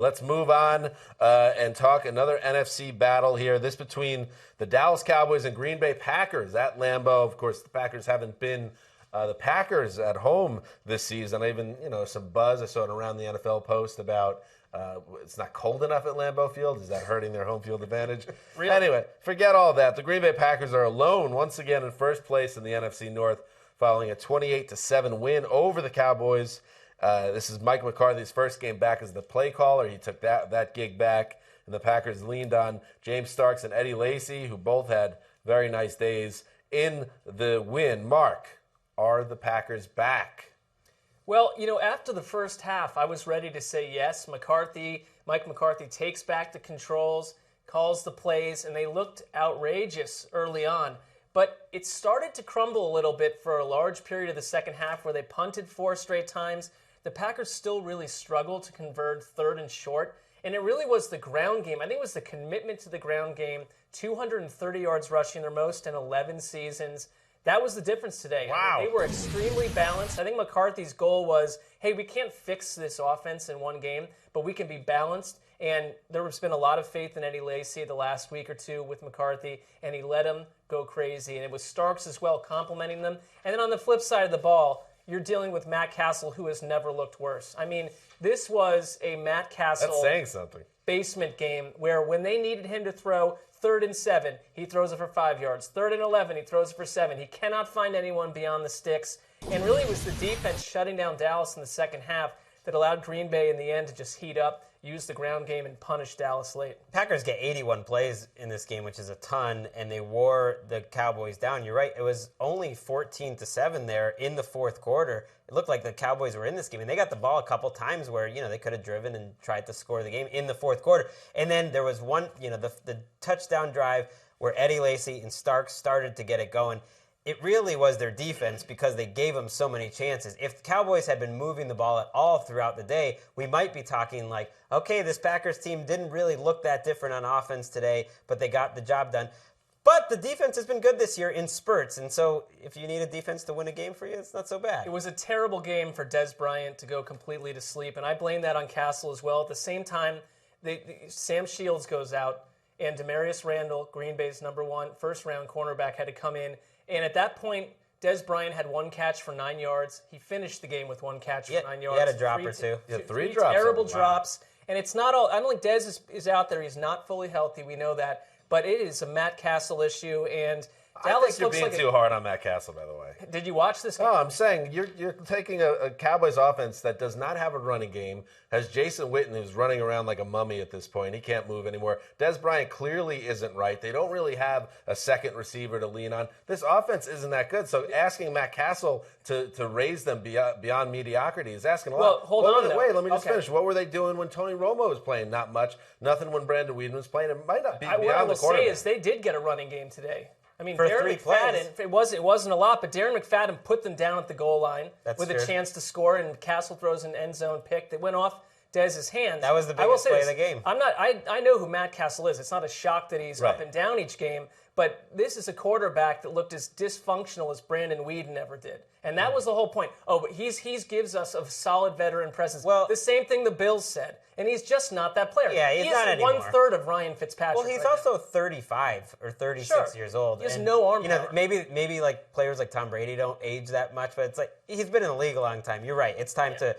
Let's move on and talk another NFC battle here. This between the Dallas Cowboys and Green Bay Packers at Lambeau. Of course, the Packers haven't been the Packers at home this season. Even, some buzz. I saw it around the NFL post about it's not cold enough at Lambeau Field. Is that hurting their home field advantage? Really? Anyway, forget all that. The Green Bay Packers are alone once again in first place in the NFC North following a 28-7 win over the Cowboys. This is Mike McCarthy's first game back as the play caller. He took that gig back, and the Packers leaned on James Starks and Eddie Lacy, who both had very nice days in the win. Mark, are the Packers back? Well, after the first half, I was ready to say yes. Mike McCarthy takes back the controls, calls the plays, and they looked outrageous early on. But it started to crumble a little bit for a large period of the second half where they punted 4 straight times. The Packers still really struggled to convert third and short, and it really was the ground game. I think it was the commitment to the ground game, 230 yards rushing, their most in 11 seasons. That was the difference today. Wow. I mean, they were extremely balanced. I think McCarthy's goal was, hey, we can't fix this offense in one game, but we can be balanced. And there's been a lot of faith in Eddie Lacy the last week or two with McCarthy, and he let him go crazy. And it was Starks as well complimenting them. And then on the flip side of the ball, you're dealing with Matt Castle, who has never looked worse. I mean, this was a Matt Castle That's saying something. Basement game where when they needed him to throw 3rd and 7, he throws it for 5 yards. 3rd and 11, he throws it for 7. He cannot find anyone beyond the sticks. And really it was the defense shutting down Dallas in the second half that allowed Green Bay in the end to just heat up, use the ground game, and punish Dallas late. Packers get 81 plays in this game, which is a ton, and they wore the Cowboys down. You're right. It was only 14-7 there in the fourth quarter. It looked like the Cowboys were in this game, and they got the ball a couple times where, they could have driven and tried to score the game in the fourth quarter. And then there was one, the touchdown drive where Eddie Lacy and Starks started to get it going. It really was their defense because they gave them so many chances. If the Cowboys had been moving the ball at all throughout the day, we might be talking like, okay, this Packers team didn't really look that different on offense today, but they got the job done. But the defense has been good this year in spurts, and so if you need a defense to win a game for you, it's not so bad. It was a terrible game for Dez Bryant to go completely to sleep, and I blame that on Castle as well. At the same time, Sam Shields goes out, and Demarius Randall, Green Bay's number 1 first-round cornerback, had to come in. And at that point, Dez Bryant had 1 catch for 9 yards. He finished the game with 1 catch for 9 yards. He had a drop or two. Yeah, 3 drops. Terrible drops. And it's not all. I don't think Dez is out there. He's not fully healthy. We know that. But it is a Matt Castle issue. And Dallas I think you're being too hard on Matt Castle, by the way. Did you watch this game? No, I'm saying you're taking a Cowboys offense that does not have a running game, has Jason Witten, who's running around like a mummy at this point. He can't move anymore. Dez Bryant clearly isn't right. They don't really have a second receiver to lean on. This offense isn't that good. So asking Matt Castle to raise them beyond mediocrity is asking a lot. Well, hold on. Wait, let me just finish. What were they doing when Tony Romo was playing? Not much. Nothing when Brandon Weeden was playing. It might not be beyond the quarterback. What I will say is they did get a running game today. I mean, for Darren 3 plays. McFadden, it wasn't a lot, but Darren McFadden put them down at the goal line with true. a chance to score, and Castle throws an end zone pick that went off Dez's hands. That was the biggest play of the game. I know who Matt Castle is. It's not a shock that he's up and down each game, but this is a quarterback that looked as dysfunctional as Brandon Weeden ever did. And that was the whole point. Oh, but he gives us a solid veteran presence. Well, the same thing the Bills said. And he's just not that player. Yeah, he's not anymore. 1/3 of Ryan Fitzpatrick. Well, he's also 35 or 36 years old. He has no arm power. Maybe like players like Tom Brady don't age that much, but it's like he's been in the league a long time. You're right. It's time to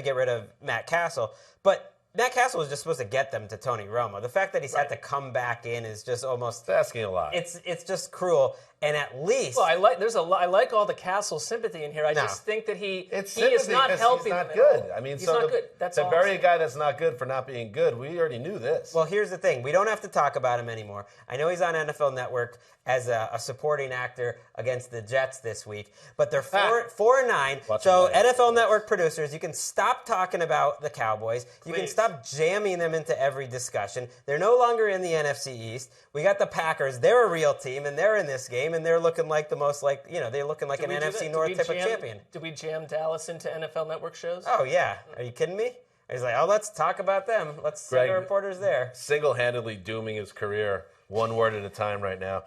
get rid of Matt Castle. But Matt Castle was just supposed to get them to Tony Romo. The fact that he's had to come back in is just almost It's asking a lot. It's just cruel. And at least I like all the Castle sympathy in here. I just think that he is not helping. He's not good. I mean, he's so not good. That's to all bury a guy that's not good for not being good, we already knew this. Well, here's the thing. We don't have to talk about him anymore. I know he's on NFL Network as a supporting actor against the Jets this week, but they're 4-9. So NFL Network producers, you can stop talking about the Cowboys. You can stop jamming them into every discussion. They're no longer in the NFC East. We got the Packers. They're a real team, and they're in this game, and they're looking like the most they're looking like an NFC North type of champion. Did we jam Dallas into NFL Network shows? Oh, yeah. Are you kidding me? He's like, let's talk about them. Let's send our reporters there. Single-handedly dooming his career one word at a time right now.